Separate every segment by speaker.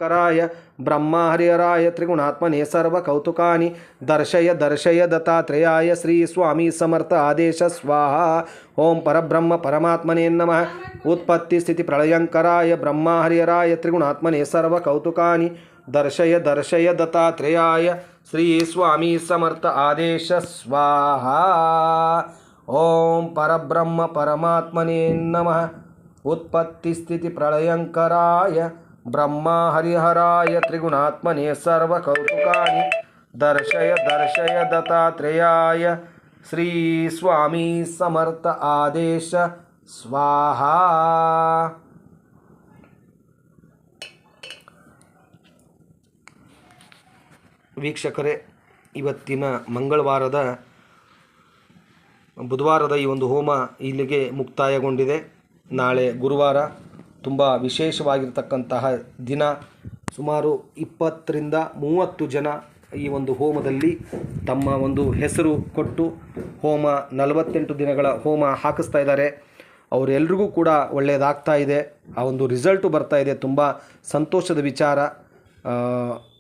Speaker 1: कराय ब्रह्मा हरिहराय त्रिगुणात्मने सर्वकौतुकानि दर्शय दर्शय दत्तात्रेयाय श्री स्वामी समर्थ आदेश स्वाहा। ओम परब्रह्म परमात्मने नमः। उत्पत्ति स्थिति प्रलयंकराय ब्रह्मा हरिहराय त्रिगुणात्मने सर्वकौतुकानि दर्शय दर्शय दत्तात्रेयाय श्री स्वामी समर्थ आदेश स्वाहा। ओम परब्रह्म परमात्मने नमः। उत्पत्ति स्थिति प्रलयंकराय ब्रह्मा हरिहराय त्रिगुणात्मने सर्वकौतुकानि दर्शय दर्शय दत्तात्रेयाय श्री स्वामी समर्थ आदेश स्वाहा। ವೀಕ್ಷಕರೇ, ಇವತ್ತಿನ ಮಂಗಳವಾರದ ಬುಧವಾರದ ಈ ಒಂದು ಹೋಮ ಇಲ್ಲಿಗೆ ಮುಕ್ತಾಯಗೊಂಡಿದೆ. ನಾಳೆ ಗುರುವಾರ ತುಂಬ ವಿಶೇಷವಾಗಿರ್ತಕ್ಕಂತಹ ದಿನ. ಸುಮಾರು 20ರಿಂದ 30 ಜನ ಈ ಒಂದು ಹೋಮದಲ್ಲಿ ತಮ್ಮ ಒಂದು ಹೆಸರು ಕೊಟ್ಟು ಹೋಮ 48 ದಿನಗಳ ಹೋಮ ಹಾಕಿಸ್ತಾ ಇದ್ದಾರೆ. ಅವರೆಲ್ರಿಗೂ ಕೂಡ ಒಳ್ಳೆಯದಾಗ್ತಾ ಇದೆ. ಆ ಒಂದು ರಿಸಲ್ಟು ಬರ್ತಾ ಇದೆ. ತುಂಬ ಸಂತೋಷದ ವಿಚಾರ.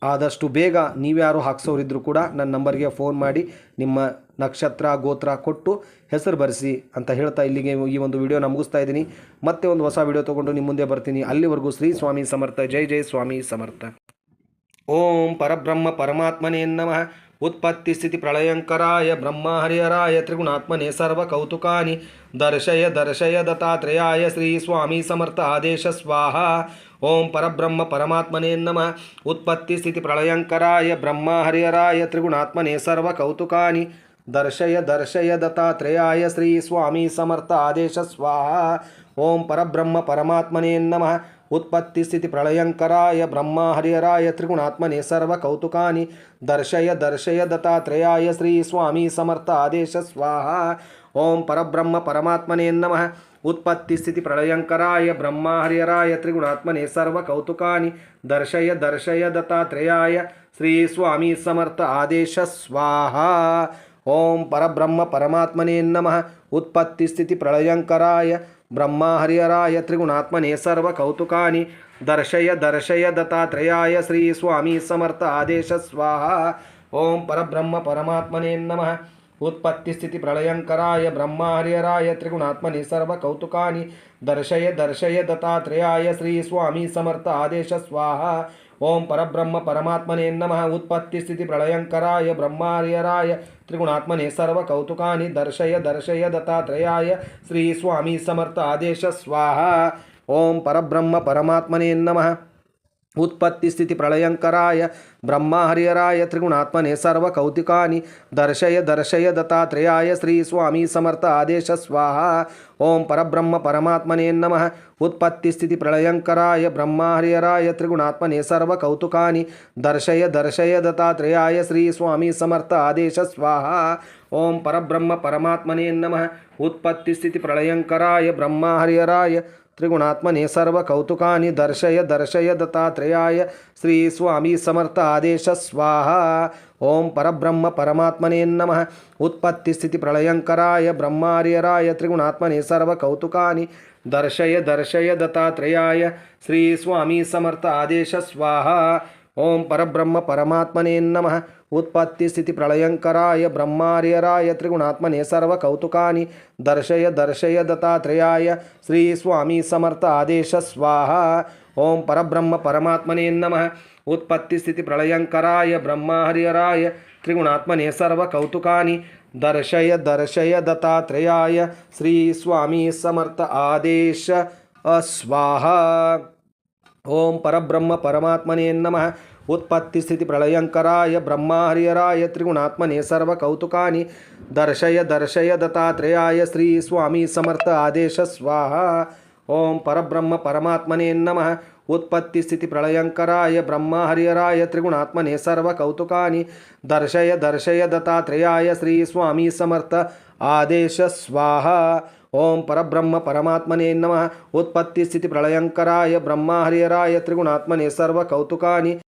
Speaker 1: ಆದಷ್ಟು ಬೇಗ ನೀವ್ಯಾರು ಹಾಕ್ಸೋರಿದ್ರು ಕೂಡ ನನ್ನ ನಂಬರ್ಗೆ ಫೋನ್ ಮಾಡಿ ನಿಮ್ಮ ನಕ್ಷತ್ರ ಗೋತ್ರ ಕೊಟ್ಟು ಹೆಸರು ಬರೆಸಿ ಅಂತ ಹೇಳ್ತಾ ಇಲ್ಲಿಗೆ ಈ ಒಂದು ವಿಡಿಯೋನ ಮುಗಿಸ್ತಾ ಇದ್ದೀನಿ. ಮತ್ತೆ ಒಂದು ಹೊಸ ವಿಡಿಯೋ ತೊಗೊಂಡು ನಿಮ್ಮ ಮುಂದೆ ಬರ್ತೀನಿ. ಅಲ್ಲಿವರೆಗೂ ಶ್ರೀ ಸ್ವಾಮಿ ಸಮರ್ಥ. ಜೈ ಜೈ ಸ್ವಾಮಿ ಸಮರ್ಥ. ಓಂ ಪರಬ್ರಹ್ಮ ಪರಮಾತ್ಮನೇ ನಮಃ. उत्पत्ति स्थिति प्रलयंकराय ब्रह्मा हरिहराय त्रिगुणात्मने सर्वकौतुकानि दर्शय दर्शय दत्तात्रेयाय श्री स्वामी समर्थ आदेश स्वाहा। ओम परब्रह्म परमात्मने नमः। उत्पत्ति स्थिति प्रलयंकराय ब्रह्मा हरिहराय त्रिगुणात्मने सर्वकौतुकानि दर्शय दर्शय दत्तात्रेयाय श्री स्वामी समर्थ आदेश स्वाहा। ओम परब्रह्म परमात्मने नमः। उत्पत्ति स्थिति प्रलयंकराय ब्रह्मा हरिहराय त्रिगुणात्मने सर्वकौतुकानि दर्शय दर्शय दत्तात्रेयाय श्री स्वामी समर्थ आदेश स्वाहा। ओम परब्रह्म परमात्मने नमः। उत्पत्ति स्थिति प्रलयंकराय ब्रह्मा हरिहराय त्रिगुणात्मने सर्वकौतुकानि दर्शय दर्शय दत्तात्रेयाय श्री स्वामी समर्थ आदेश स्वाहा। ओम परब्रह्म परमात्मने नमः। उत्पत्ति स्थिति प्रलयंकराय ब्रह्मा हरिहराय त्रिगुणात्मने सर्वकौतुकानि दर्शय दर्शय दत्तात्रेयाय श्री स्वामी समर्थ आदेश स्वाहा। ओम परब्रह्म परमात्मने नमः। उत्पत्ति स्थिति प्रलयंकराय ब्रह्मा हरिहराय त्रिगुणात्मने सर्वकौतुकानि दर्शय दर्शय दत्तात्रेयाय श्री स्वामी समर्थ आदेश स्वाहा। ओम परब्रह्म परमात्मने नमः। उत्पत्ति स्थिति प्रलयंकराय ब्रह्मा हरिहराय त्रिगुणात्मने सर्वकौतुकानि दर्शय दर्शय दत्तात्रेयाय श्री स्वामी समर्थ आदेश स्वाहा। ओम परब्रह्म परमात्मने नमः। उत्पत्ति स्थिति प्रलयंकराय ब्रह्मा हरिहराय त्रिगुणात्मने सर्वकौतुकानि दर्शय दर्शय दत्तात्रेयाय श्री स्वामी समर्थ आदेश स्वाहा। ओम परब्रह्म परमात्मने नमः। उत्पत्ति स्थिति प्रलयंकराय ब्रह्मा हरिहराय त्रिगुणात्मने सर्वकौतुकानि दर्शय दर्शय दत्तात्रेयाय श्री स्वामी समर्थ आदेश स्वाहा। ओम परब्रह्म परमात्मने नमः। उत्पत्ति स्थिति प्रलयंकराय ब्रह्मा हरिहराय त्रिगुणात्मने सर्वकौतुकानि दर्शय दर्शय दत्तात्रेयाय श्री स्वामी समर्थ आदेश स्वाहा। ओम परब्रह्म परमात्मने नमः। उत्पत्ति स्थिति प्रलयंकराय ब्रह्मा हरिहराय त्रिगुणात्मने सर्वकौतुकानि दर्शय दर्शय दत्तात्रेयाय श्री स्वामी समर्थ आदेश स्वाहा। ओम परब्रह्म परमात्मने नमः। उत्पत्ति स्थिति प्रलयंकराय ब्रह्मा हरिहराय त्रिगुणात्मने सर्वकौतुकानि दर्शय दर्शय दत्तात्रेयाय श्री स्वामी समर्थ आदेश स्वाहा। ओम परब्रह्म परमात्मने नमः। उत्पत्ति स्थिति प्रलयंकराय ब्रह्मा हरिहराय त्रिगुणात्मने सर्वकौतुकानि दर्शय दर्शय दत्तात्रेयाय श्री स्वामी समर्थ आदेश स्वाहा। ओम परब्रह्म परमात्मने नमः। उत्पत्ति स्थिति प्रलयंकराय ब्रह्मा हरिहराय त्रिगुणात्मने सर्वकौतुकानि दर्शय दर्शय दत्तात्रेयाय श्री स्वामी समर्थ आदेश स्वाहा। ओम परब्रह्म परमात्मने नमः। उत्पत्ति स्थिति प्रलयंकराय ब्रह्मा हरिहराय त्रिगुणात्मने सर्वकौतुकानि दर्शय दर्शय दत्तात्रेयाय श्री स्वामी समर्थ आदेश स्वाहा। ओम परब्रह्म परमात्मने नमः। उत्पत्ति स्थिति प्रलयंकराय ब्रह्मा हरिहराय त्रिगुणात्मने सर्वकौतुकानि